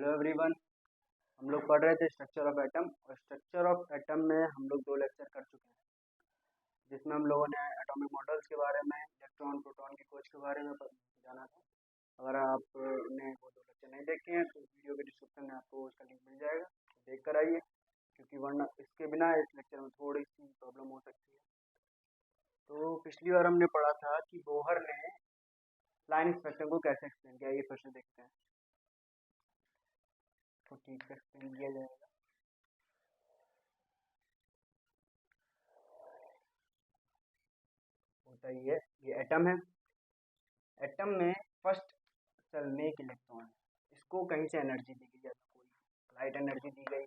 Hello everyone. हम लोग पढ़ रहे थे स्ट्रक्चर ऑफ एटम, और स्ट्रक्चर ऑफ एटम में हम लोग 2 लेक्चर कर चुके हैं, जिसमें हम लोगों ने एटॉमिक मॉडल्स के बारे में, इलेक्ट्रॉन प्रोटॉन की खोज के बारे में जाना था। अगर आपने वो 2 लेक्चर नहीं देखे हैं तो वीडियो के डिस्क्रिप्शन में आपको उसका लिंक मिल जाएगा, तो देख कर आइए, क्योंकि वरना इसके बिना इस लेक्चर में थोड़ी सी प्रॉब्लम हो सकती है। तो पिछली बार हमने पढ़ा था कि बोहर ने लाइन स्पेक्ट्रम को कैसे एक्सप्लेन किया, ये फिर से देखते हैं। तो ठीक से एक्सप्लेन किया जाएगा। होता ही है, ये एटम है। एटम में फर्स्ट सेल में एक इलेक्ट्रॉन है, इसको कहीं से एनर्जी दी गई, या तो कोई लाइट एनर्जी दी गई,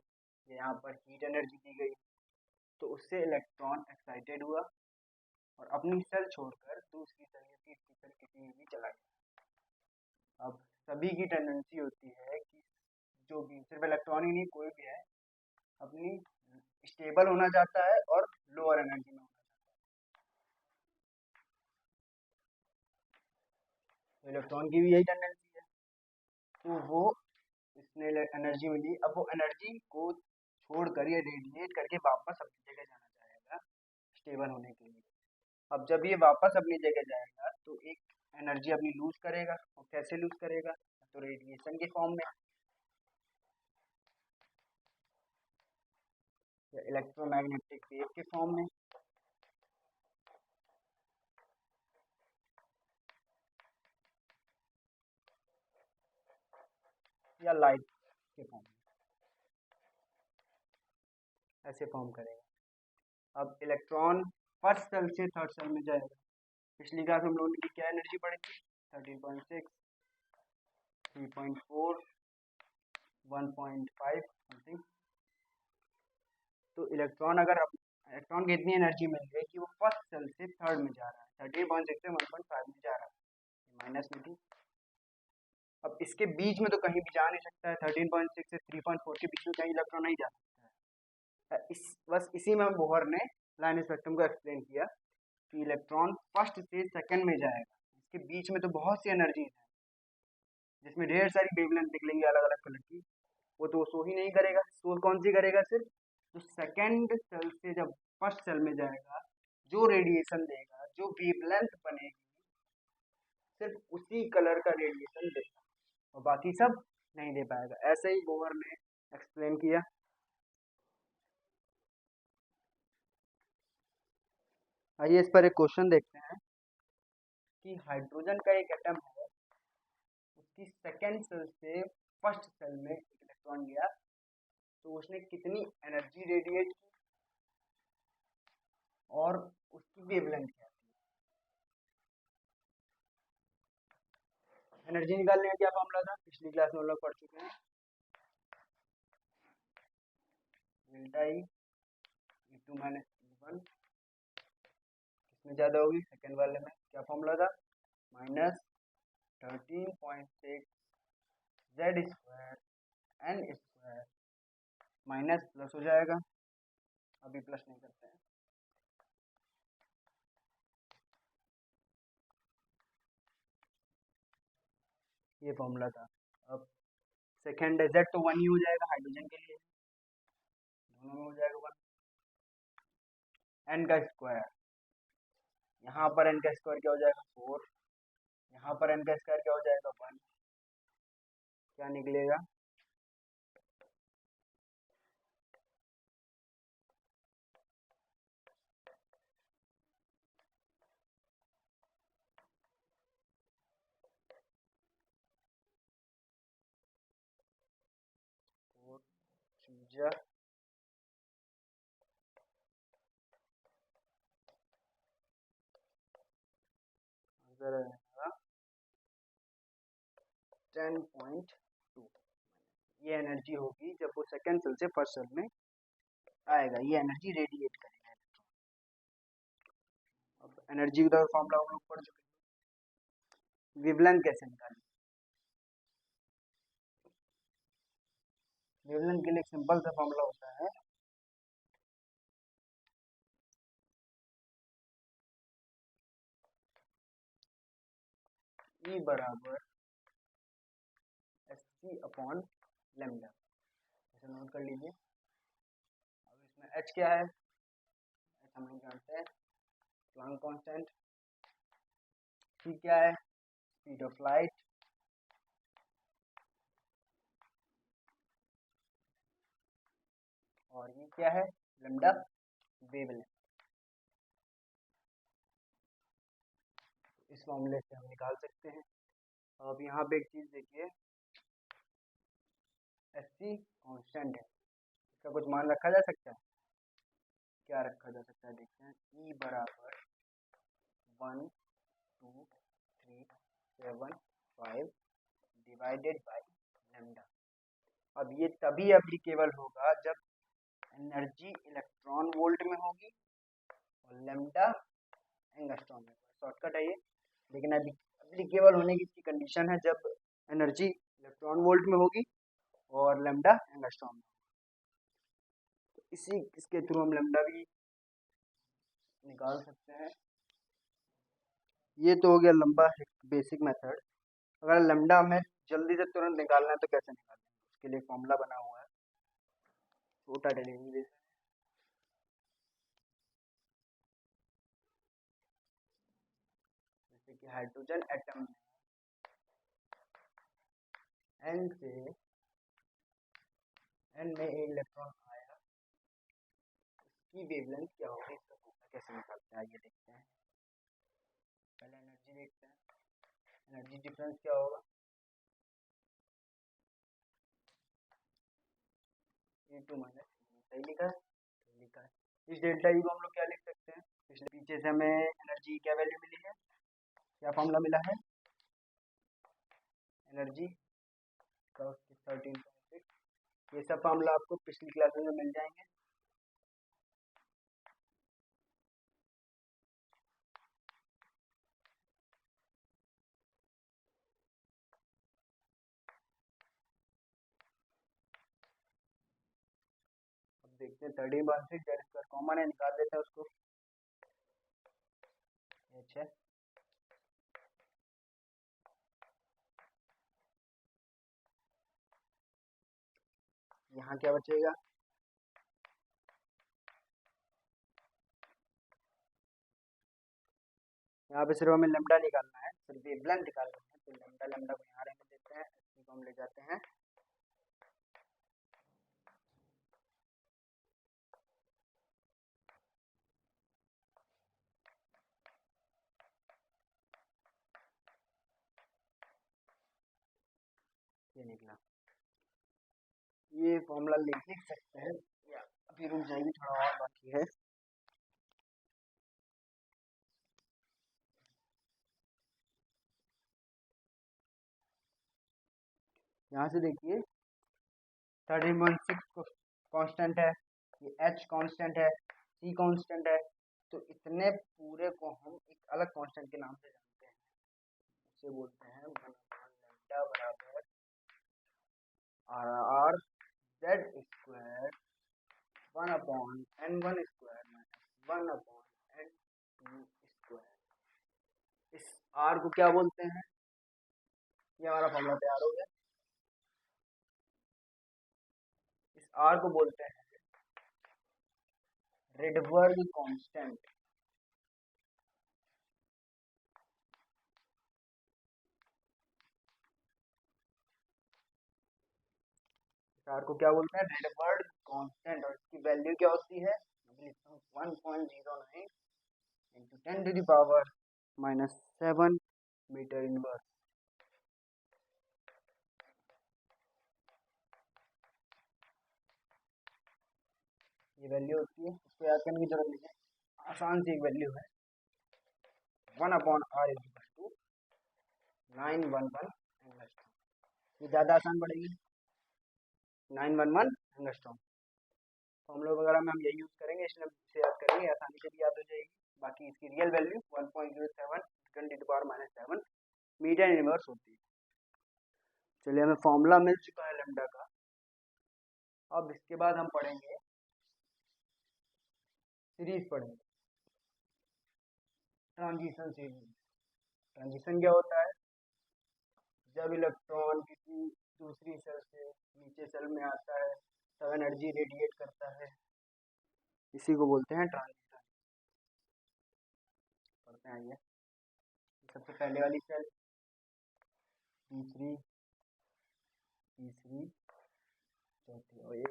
या यहाँ पर हीट एनर्जी दी गई, तो उससे इलेक्ट्रॉन एक्साइटेड हुआ और अपनी सेल छोड़कर दूसरी सेल या तीसरी सेल किसी में भी चला गया। अब सभी की टेंडेंसी होती है कि जो भी, सिर्फ इलेक्ट्रॉन ही नहीं, कोई भी है, अपनी स्टेबल होना चाहता है और लोअर एनर्जी में होना चाहता है। तो इलेक्ट्रॉन की भी यही टेंडेंसी है, तो वो इसने एनर्जी मिली, अब वो एनर्जी को छोड़कर या रेडिएट करके वापस अपनी जगह जाना चाहेगा स्टेबल होने के लिए। अब जब ये वापस अपनी जगह जाएगा तो एक एनर्जी अपनी लूज करेगा, और कैसे लूज करेगा, तो रेडिएशन के फॉर्म में या इलेक्ट्रोमैग्नेटिक वेव के फॉर्म में, या लाइट के फॉर्म में, ऐसे फॉर्म करेगा। अब इलेक्ट्रॉन फर्स्ट सेल से थर्ड सेल में जाएगा। पिछली क्लास में हम लोगों ने क्या एनर्जी पढ़ी थी? 13.6, 3.4, 1.5 समथिंग। तो इलेक्ट्रॉन की इतनी एनर्जी मिल गई कि वो फर्स्ट सेल से थर्ड में जा रहा है, 13.6 से 1.5 में जा रहा है, माइनस में थी। अब इसके बीच में तो कहीं भी जा नहीं सकता है, 13.6 से 3.4 के बीच में कहीं इलेक्ट्रॉन नहीं जा सकता है। बस इसी में बोहर ने लाइन स्पेक्ट्रम को एक्सप्लेन किया कि इलेक्ट्रॉन फर्स्ट से सेकंड में जाएगा, इसके बीच में तो बहुत सी एनर्जी है, जिसमें ढेर सारी वेवलेंथ निकलेंगी अलग अलग कलर की, वो तो शो ही नहीं करेगा। शो कौन सी करेगा? सिर्फ तो सेकंड सेल से जब फर्स्ट सेल में जाएगा, जो रेडिएशन देगा, जो वेवलेंथ बनेगी, सिर्फ उसी कलर का रेडिएशन देगा, और बाकी सब नहीं दे पाएगा। ऐसे ही बोहर ने एक्सप्लेन किया। आइए इस पर एक क्वेश्चन देखते हैं कि हाइड्रोजन का एक एटम है, उसकी सेकंड सेल से फर्स्ट सेल में एक इलेक्ट्रॉन गया, तो उसने कितनी एनर्जी रेडिएट की और उसकी वेवलेंथ क्या थी। एनर्जी निकालने का क्या फॉर्मूला था? पिछली क्लास में हम लोग पढ़ चुके हैं, delta E into minus E1। किसमें ज़्यादा होगी? सेकेंड वाले में। क्या फॉर्मूला था? Minus 13.6 Z square N square, minus plus हो जाएगा, अभी प्लस नहीं करते हैं, ये फॉर्मूला था। अब सेकेंड जेड तो 1 ही हो जाएगा हाइड्रोजन के लिए, दोनों में हो जाएगा 1। एन का स्क्वायर, यहाँ पर एन का स्क्वायर क्या हो जाएगा? 4, यहाँ पर एन का स्क्वायर क्या हो जाएगा? 1। क्या निकलेगा? और चीजा आंसर आएगा 10.2। ये एनर्जी होगी जब वो सेकेंड सेल से फर्स्ट सेल में आएगा, ये एनर्जी रेडिएट करेगा इलेक्ट्रॉन। अब एनर्जी का फॉर्मूला हम लोग पढ़ चुके हैं। वेवलेंथ कैसे निकालें? वेवलेंथ के लिए एक सिंपल सा फॉर्मूला होता है, E बराबर SC अपॉन लेमडा, इसे नोट कर लीजिए। अब इसमें एच क्या है, एच हम लोग जानते हैं प्लैंक कांस्टेंट। सी क्या है, स्पीड ऑफ लाइट। और ये क्या है, लेमडा वेवलेंथ। इस फॉर्मूले से हम निकाल सकते हैं। अब यहाँ पे एक चीज देखिए, एच सी कॉन्स्टेंट है, इसका कुछ मान रखा जा सकता है, क्या रखा जा सकता है देखते हैं। ई बराबर 1 2 3 7 5 डिवाइडेड बाई लेमडा। अब ये तभी एप्लीकेबल होगा जब एनर्जी इलेक्ट्रॉन वोल्ट में होगी और लेमडा एंगस्ट्रॉम में। शॉर्टकट है ये, लेकिन अभी एप्लीकेबल होने की कंडीशन है जब एनर्जी इलेक्ट्रॉन वोल्ट में होगी और लेमडा एंगस्ट्रॉम में। तो इसके थ्रू हम लेमडा भी निकाल सकते हैं। ये तो हो गया लंबा बेसिक मेथड। अगर लेमडा हमें जल्दी से तुरंत निकालना है तो कैसे निकालेंगे, उसके लिए फॉर्मूला बना हुआ है, छोटा डेरिवेटिव। जैसे कि हाइड्रोजन एटम एन से एन में एक इलेक्ट्रॉन आया, उसकी वेवलेंथ क्या होगी, इसका फॉर्मूला कैसे निकालते हैं आइए देखते हैं। पहले एनर्जी देखते हैं, एनर्जी डिफरेंस क्या होगा, E2 माइनस, सही लिखा है, सही लिखा है। इस डेल्टा यू को हम लोग क्या लिख सकते हैं, पिछले पीछे से हमें एनर्जी क्या वैल्यू मिली है, क्या फॉर्मूला मिला है एनर्जी का, 13.6। ये सब फॉर्मूला आपको पिछली क्लास में मिल जाएंगे। अब देखते हैं 13.6 जेड स्क्वायर कॉमन है, निकाल देते हैं उसको, एच है। यहाँ क्या बचेगा, यहाँ पे सिर्फ हमें लेमडा निकालना है, सिर्फ वेवलेंथ निकालना है, तो लेमडा लेमडा को यहाँ रहने देते हैं, इसी को हम ले जाते हैं। ये निकला, ये फॉर्मूला लिख सकते हैं या अभी रुक जाएगी, थोड़ा और बाकी है। यहाँ से देखिए 13.6 कांस्टेंट है, ये एच कांस्टेंट है, सी कांस्टेंट है, तो इतने पूरे को हम एक अलग कांस्टेंट के नाम से जानते हैं, उसे बोलते हैं 1 अपॉन लैम्डा बराबर R R Z square 1 upon N one square minus 1 upon N two square. इस आर को क्या बोलते हैं, ये हमारा फॉर्मूला तैयार हो गया। इस आर को बोलते हैं रेडबर्ग कांस्टेंट। आर को क्या बोलते हैं, रेडबर्ग कांस्टेंट, और इसकी वैल्यू क्या होती है, 1.09 into 10 to the power minus 7 metre inverse. ये वैल्यू होती है, इसको याद करने की जरूरत नहीं है, आसान सी एक वैल्यू है, 1 upon R is equal to 911 angstrom. ये ज़्यादा आसान पड़ेगी, 911 एंगस्ट्रॉम। फॉर्मूला वगैरह में हम यही यूज़ करेंगे, इसलिए इसे याद करेंगे, आसानी से भी याद हो जाएगी। बाकी इसकी real value 1.07 10 to the power minus 7 metre inverse होती है। चलिए हमें फॉर्मूला मिल चुका है लेमडा का। अब इसके बाद हम पढ़ेंगे सीरीज, पढ़ेंगे ट्रांजिशन सीरीज। ट्रांजिशन क्या होता है, जब इलेक्ट्रॉन किसी दूसरी सेल से नीचे सेल में आता है, तब एनर्जी रेडिएट करता है, इसी को बोलते हैं ट्रांजिशन। पढ़ते हैं ये सबसे पहले वाली सेल, दूसरी, तीसरी, चौथी, और ये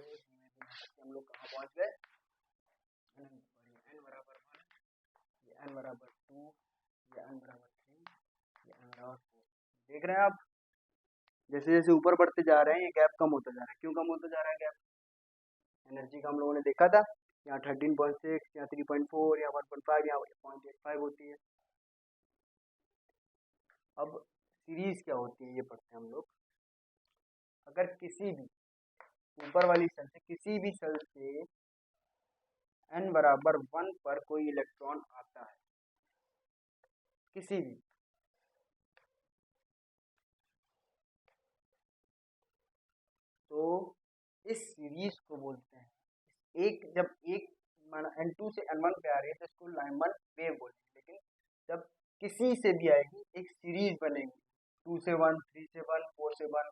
हम लोग कहाँ पहुँच गए, n बराबर 1, ये n बराबर 2, ये n बराबर 3, ये n बराबर 4। देख रहे हैं आप, जैसे जैसे ऊपर बढ़ते जा रहे हैं ये गैप कम होता जा रहा है। क्यों कम होता जा रहा है गैप? एनर्जी का हम लोगों ने देखा था, यहाँ 13.6, यहाँ 3.4, यहाँ 1.5, यहाँ 0.85 होती है। अब सीरीज क्या होती है ये पढ़ते हैं हम लोग। अगर किसी भी ऊपर वाली सेल से, किसी भी सेल से n बराबर 1 पर कोई इलेक्ट्रॉन आता है, किसी भी, तो इस सीरीज को बोलते हैं, जब एक n2 से n1 पे आ रही है तो इसको लाइमन वेव बोलेंगे। लेकिन जब किसी से भी आएगी एक सीरीज बनेगी, 2 से 1, 3 से 1, 4 से 1,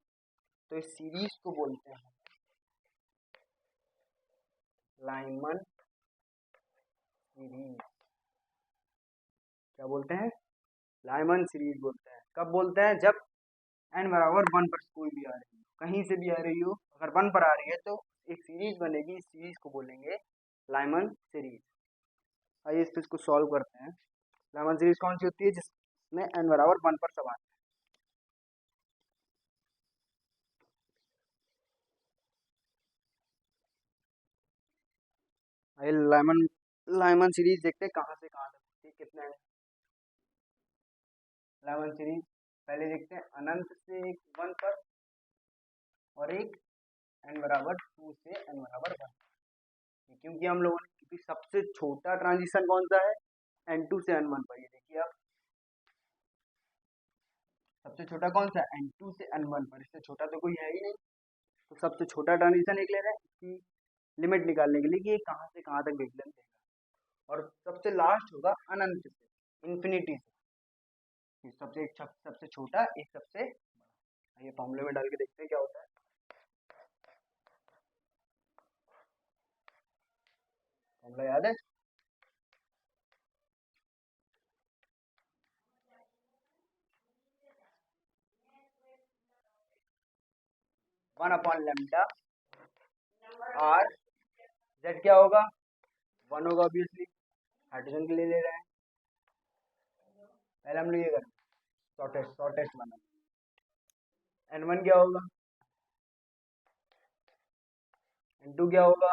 तो इस सीरीज को बोलते हैं लाइमन सीरीज। क्या बोलते हैं? लाइमन सीरीज बोलते हैं। कब बोलते हैं? जब n बराबर 1 पर कोई भी आ रही हो, कहीं से भी आ रही हो, अगर 1 पर आ रही है तो एक सीरीज बनेगी, इस सीरीज को बोलेंगे लाइमन सीरीज। आइए इस इसको सॉल्व करते हैं। लाइमन सीरीज कौन सी होती है? जिसमें n बराबर 1 पर सब आते हैं। आइए लाइमन सीरीज देखते हैं कहाँ से कहाँ तक होती है, कितने लाइमन सीरीज। पहले देखते हैं अनंत से 1 पर, और एक n बराबर 2 से n बराबर 1। क्योंकि हम लोगों ने, क्योंकि सबसे छोटा ट्रांजिशन कौन सा है? n2 से n1 पर। ये देखिए आप, सबसे छोटा कौन सा? n2 से n1 पर, इससे छोटा तो कोई है ही नहीं। तो सबसे छोटा ट्रांजिशन एक ले रहे हैं, इसकी लिमिट निकालने के लिए कि ये कहाँ से कहाँ तक वेवलेंथ देगा, और सबसे लास्ट होगा अनंत से, इन्फिनिटी से। सबसे छोटा, एक सबसे बड़ा। ये फॉर्मूले में डाल के देखते हैं क्या होता है। फॉर्मूला याद है? One upon lambda R, Z क्या होगा? 1 होगा ऑब्वियसली, हाइड्रोजन के लिए ले रहे हैं। पहले हम लोग ये करें शॉर्टेस्ट बना। n1 क्या होगा? n2 क्या होगा?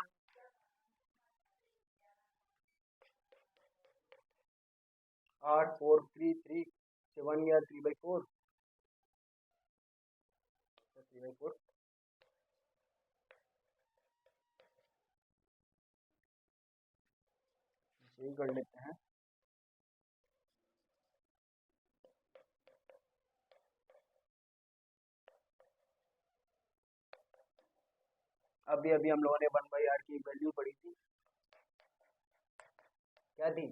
r 4 3 3 से 1 गया 3/4, 3/4। यही कर लेते हैं। अभी अभी हम लोगों ने 1/r की वैल्यू पढ़ी थी, क्या थी?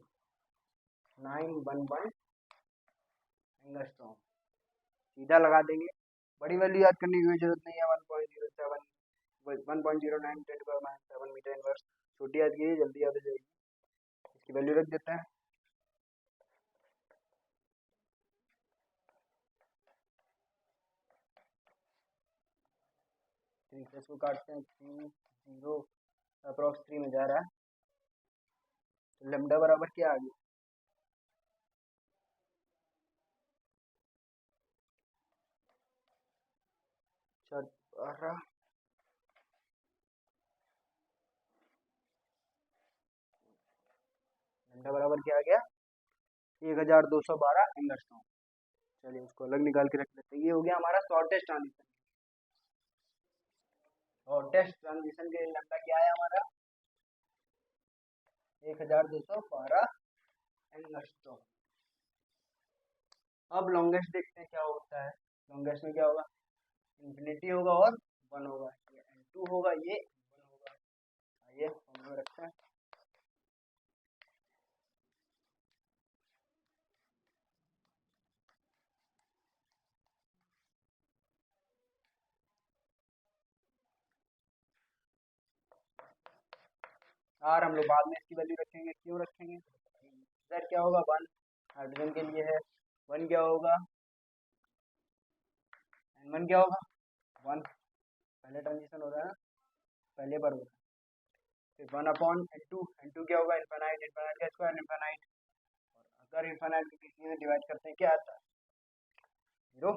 911 एंगस्ट्रॉम। सीधा लगा देंगे, बड़ी वैल्यू याद करने की कोई जरूरत नहीं है। 1.07 1.09 10⁻⁷ मीटर इनवर्स। छोटी याद कीजिए, जल्दी याद हो जाएगी। इसकी वैल्यू रख देते हैं। इसको काटते हैं, 3 0 अप्रॉक्स 3 में जा रहा है, तो लेमडा बराबर क्या आ गया? लेमडा बराबर क्या आ गया? 1212 एंगस्ट्रॉम। चलिए उसको अलग निकाल के रख लेते हैं। ये हो गया हमारा शॉर्टेस्ट ट्रांजिशन। शॉर्टेस्ट ट्रांजिशन के लिए लेमडा क्या है हमारा? 1212 एंगस्ट्रॉम। अब लॉन्गेस्ट देखते हैं क्या होता है। लॉन्गेस्ट में क्या होगा? इन्फिनिटी होगा और 1 होगा, ये n2 होगा, ये 1 होगा। आइए फॉर्मूला में रखते हैं। आर हम लोग बाद में इसकी वैल्यू रखेंगे, क्यों रखेंगे, जेड क्या होगा 1, हाइड्रोजन के लिए है 1, क्या होगा N1 क्या होगा 1, पहले ट्रांजिशन हो रहा है ना, पहले बार हो रहा है, फिर 1/N2, N2 क्या होगा इनफाइनाइट, इनफाइनाइट का स्क्वायर इनफाइनाइट, और अगर इनफाइनाइट को किसी में डिवाइड करते हैं क्या आता है 0,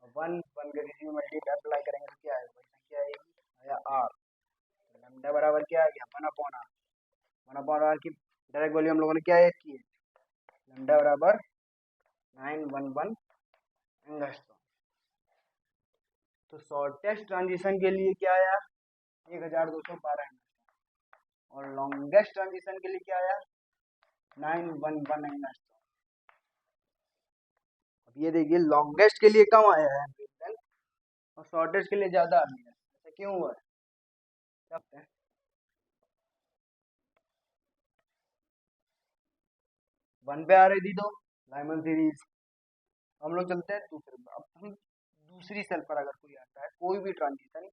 और 1 1 का किसी में मल्टीप्लाई करेंगे तो क्या आएगा, संख्या आएगी आया r, लैम्डा बराबर क्या आ गया 1/r, 1/r की डायरेक्ट वैल्यू हम लोगों ने क्या याद की है, लैम्डा बराबर 911 एंगस्ट्रॉम। तो शॉर्टेस्ट ट्रांजिशन के लिए क्या आया 1212 एंगस्ट्रॉम, और लॉन्गेस्ट ट्रांजिशन के लिए क्या आया 911 एंगस्ट्रॉम। अब ये देखिए लॉन्गेस्ट के लिए कम आया है और शॉर्टेस्ट के लिए ज्यादा आ गया, ऐसा क्यों हुआ है, क्या पता है? वन पे आ रही थी तो लाइमन सीरीज, हम लोग चलते हैं दूसरे पर। अब हम दूसरी सेल पर अगर कोई आता है, कोई भी ट्रांजिशन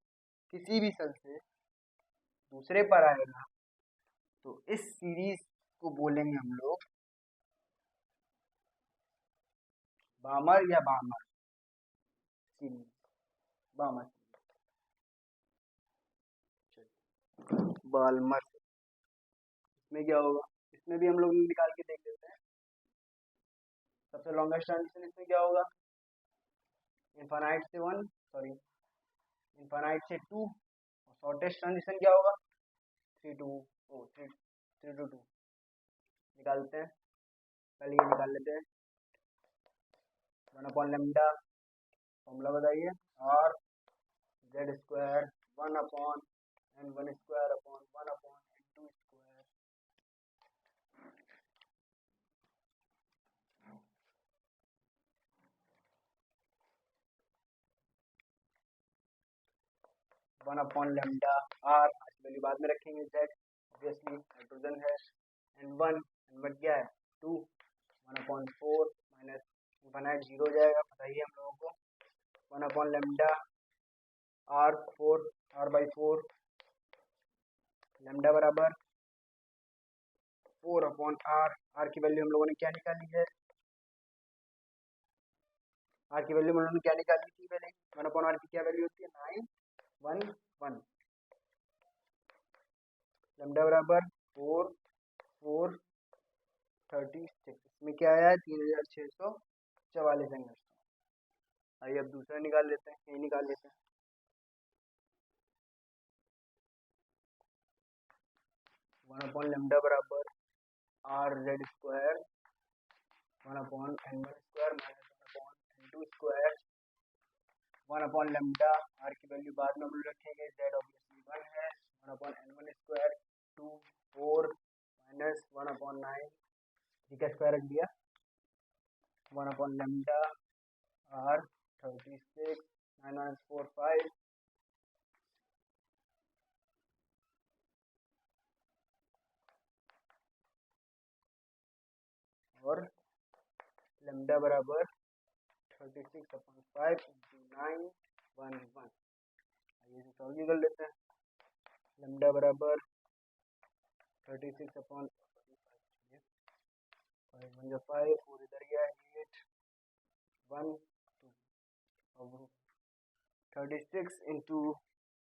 किसी भी सेल से दूसरे पर आएगा तो इस सीरीज को बोलेंगे हम लोग बामर या बामर सीरीज, बामर बालमर। इसमें क्या होगा, इसमें भी हम लोग निकाल के देख लेते हैं। सबसे लॉन्गेस्ट ट्रांजिशन इसमें क्या होगा, इनफाइनाइट से 1, सॉरी इनफाइनाइट से 2, और शॉर्टेस्ट ट्रांजिशन क्या होगा 3 टू 2 निकालते हैं, पहले ये निकाल लेते हैं 1/लैम्डा, फॉर्मूला बताइए, और Z square 1/N1 square upon 1/N2 square, one upon lambda R, value बाद में रखेंगे, जेड ऑब्वियसली हाइड्रोजन है, N1 क्या है 2, 1/4 माइनस इनफाइनाइट 0 हो जाएगा, बताइए हम लोगों को 1/लैम्डा r/4 लैम्डा बराबर 4/r, r की वैल्यू हम लोगों ने क्या निकाली है, r की वैल्यू हम लोगों ने क्या निकाली थी पहले, 1/r की क्या वैल्यू होती है 911, लैम्डा बराबर 436, इसमें क्या आया है 3644 एंगस्ट्रॉम। आइए अब दूसरा निकाल लेते हैं, ये निकाल लेते हैं 1/लैम्डा बराबर r Z square 1/N1 square minus 1/N2 square, 1/लैम्डा r की वैल्यू बाद में हम लोग रखेंगे, जेड ऑब्वियसली 1 है, 1/N1 स्क्वायर 2 4 माइनस 1/9 का स्क्वायर रख दिया, 1/लैम्डा r 36 9 4 5, और लैम्डा बराबर 36/5 इंटू 911, आइए इसे सॉल्व कर लेते हैं, लैम्डा बराबर 36/5 5 4 इधर गया 8 1 2, 36 इंटू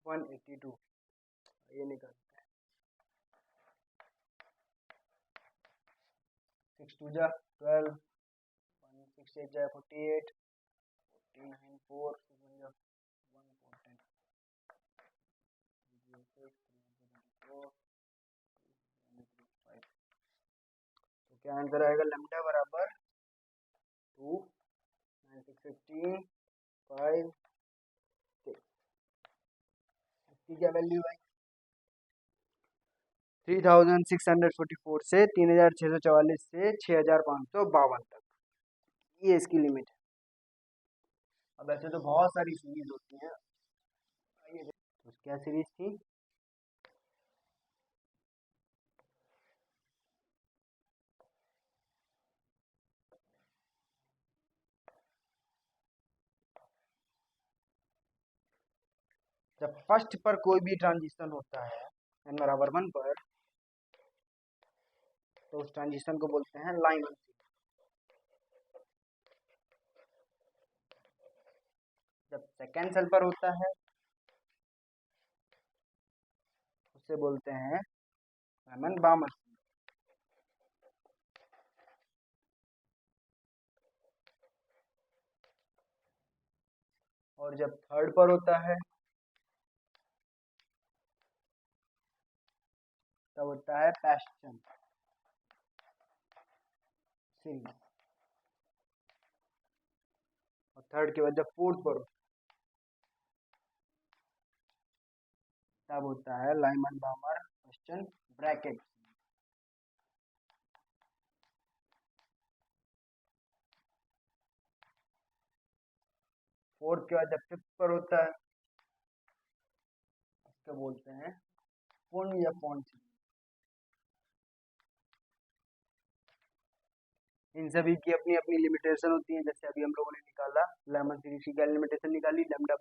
182, ये निकालते हैं 6 2 जा 12 1 6 8 जा 48 49 4 7 जा 1 4 10 6 4 5, तो क्या आंसर आएगा लैम्डा बराबर 2 9 6 15 5 6, इसकी क्या वैल्यू है 3644 से 3644 से 6552 तक, ये इसकी लिमिट है। अब ऐसे तो बहुत सारी सीरीज होती हैं, आइए तो क्या सीरीज थी, जब फर्स्ट पर कोई भी ट्रांजिशन होता है n बराबर 1 पर, तो उस ट्रांजिशन को बोलते हैं लाइमन सीरीज। जब सेकेंड सेल पर होता है उसे बोलते हैं लाइमन बामर सीरीज। और जब थर्ड पर होता है तब होता है पैस्चन सीरीज। और थर्ड के बाद जब फोर्थ पर होता है तब होता है लाइमन बामर पैस्चन ब्रैकेट। फोर्थ के बाद जब फिफ्थ पर होता है उसको बोलते हैं फोन या फोन सीरीज। इन सभी की अपनी अपनी लिमिटेशन होती है। जैसे अभी हम लोगों ने निकाला लेमन सीरीज की क्या लिमिटेशन निकाली, लैम्डा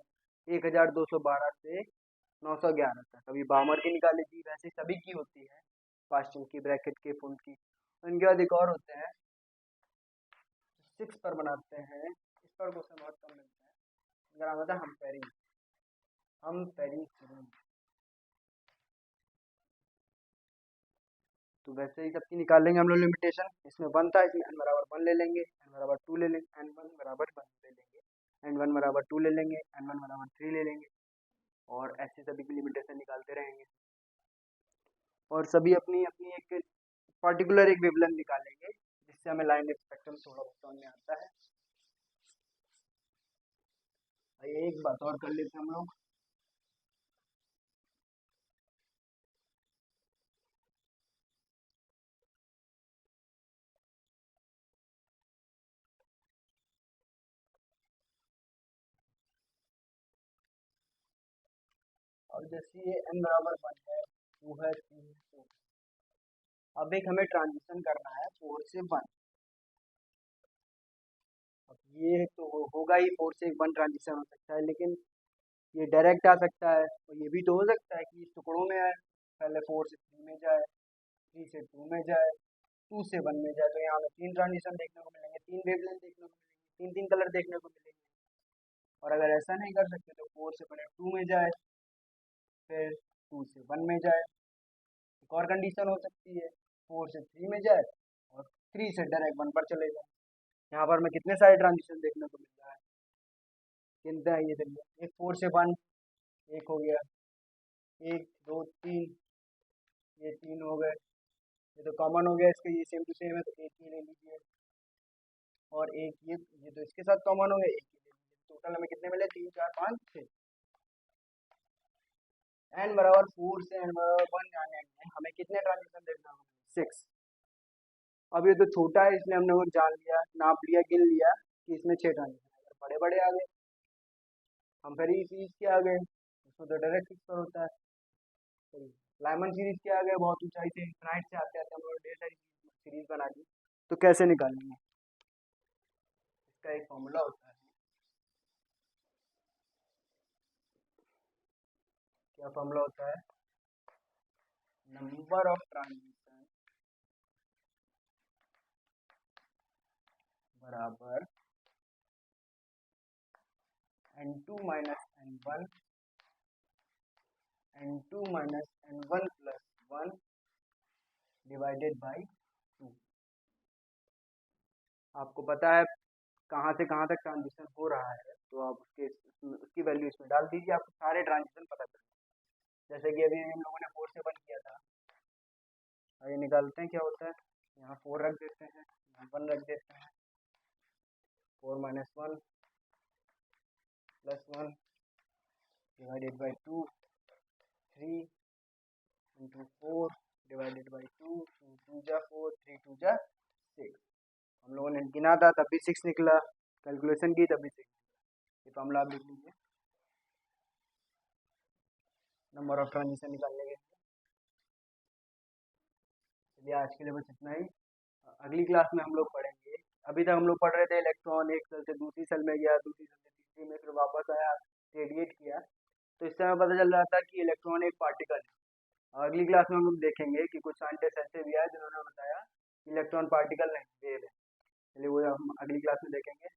1212 से 911 तक। अभी बामर की निकाली थी, वैसे सभी की होती है, पास्चन की, ब्रैकेट के, फुल की। उनके बाद एक और होते हैं 6 पर बनाते हैं, इस पर क्वेश्चन बहुत कम मिलता है। इनका नाम होता है हम पेरी सीरीज। तो वैसे ही सबकी निकाल लेंगे हम लोग लिमिटेशन। इसमें 1 था, इसमें n बराबर 1 ले लेंगे, n बराबर 2 ले लेंगे, n1 बराबर 1 ले लेंगे, n1 बराबर 2 ले लेंगे, n1 बराबर 3 ले लेंगे, और ऐसे सभी की लिमिटेशन निकालते रहेंगे। और सभी अपनी अपनी एक पर्टिकुलर एक वेवलेंथ निकालेंगे, जिससे हमें लाइन स्पेक्ट्रम थोड़ा बहुत समझ में आता है। एक बात और कर लेते हैं हम लोग। और जैसे ये n बराबर 1 है, 2 है, 3 है, 4। अब एक हमें ट्रांजिशन करना है 4 से 1। अब ये तो होगा ही, 4 से 1 ट्रांजिशन हो सकता है, लेकिन ये डायरेक्ट आ सकता है, और ये भी तो हो सकता है कि टुकड़ों में आए, पहले 4 से 3 में जाए, 3 से 2 में जाए, 2 से 1 में जाए। तो यहाँ हमें 3 ट्रांजिशन देखने को मिलेंगे, 3 वेवलेंथ देखने को मिलेंगे, 3 कलर देखने को मिलेंगे। और अगर ऐसा नहीं कर सकते तो 4 से पहले 2 में जाए, फिर 2 से 1 में जाए। एक और कंडीशन हो सकती है 4 से 3 में जाए और 3 से डायरेक्ट 1 पर चले जाए। यहाँ पर हमें कितने सारे ट्रांजिशन देखने को मिल रहा है, गिनते हैं ये देखिए। एक 4 से 1 एक हो गया, 1 2 3, ये 3 हो गए, ये तो कॉमन हो गया इसके, ये सेम टू सेम है तो एक ही ले लीजिए। और एक ये तो इसके साथ कॉमन हो गया, एक ही ले लीजिए। टोटल हमें कितने मिले, 3 4 5 6। n बराबर 4 से n बराबर 1 जाने में हमें कितने ट्रांजिशन देखना होगा, 6। अब ये तो छोटा है, इसलिए हमने वो जान लिया, नाप लिया, गिन लिया कि इसमें 6 ट्रांजिशन। अगर बड़े बड़े आ गए, हम फिर इस सीरीज के आ गए, उसमें तो डायरेक्ट 6 पर होता है। तो लाइमन सीरीज के आ गए, बहुत ऊंचाई से इनफिनाइट से आते आते हम लोग ढेर सारी सीरीज बना दी। तो कैसे निकालेंगे, इसका एक फॉर्मूला होता है। क्या फॉर्मूला होता है, नंबर ऑफ ट्रांजिशन बराबर n2 minus n1 n2 minus n1 plus 1 divided by 2। आपको पता है कहाँ से कहाँ तक ट्रांजिशन हो रहा है, तो आप उसकी वैल्यू इसमें डाल दीजिए, आपको सारे ट्रांजिशन पता चल। जैसे कि अभी हम लोगों ने 4 से 1 किया था, आइए निकालते हैं क्या होता है। यहाँ 4 रख देते हैं, यहाँ 1 रख देते हैं, 4 minus 1 plus 1 divided by 2, 3 into 4 divided by 2, 2 2 जा 4, 3 2 जा 6। हम लोगों ने गिना था तब भी 6 निकला, कैलकुलेशन की तब भी 6। ये फॉर्मूला आप लिख लीजिए नंबर ऑफ ट्रांजिशन निकालने के। चलिए आज के लिए बस इतना ही। अगली क्लास में हम लोग पढ़ेंगे, अभी तक हम लोग पढ़ रहे थे इलेक्ट्रॉन एक सेल से दूसरी सेल में गया, दूसरी सेल से तीसरी में, फिर वापस आया, रेडिएट किया। तो इससे हमें पता चल रहा था कि इलेक्ट्रॉन एक पार्टिकल है। और अगली क्लास में हम लोग देखेंगे कि कुछ साइंटिस्ट ऐसे भी आए जिन्होंने बताया कि इलेक्ट्रॉन पार्टिकल नहीं, वेव है। चलिए वो हम अगली क्लास में देखेंगे।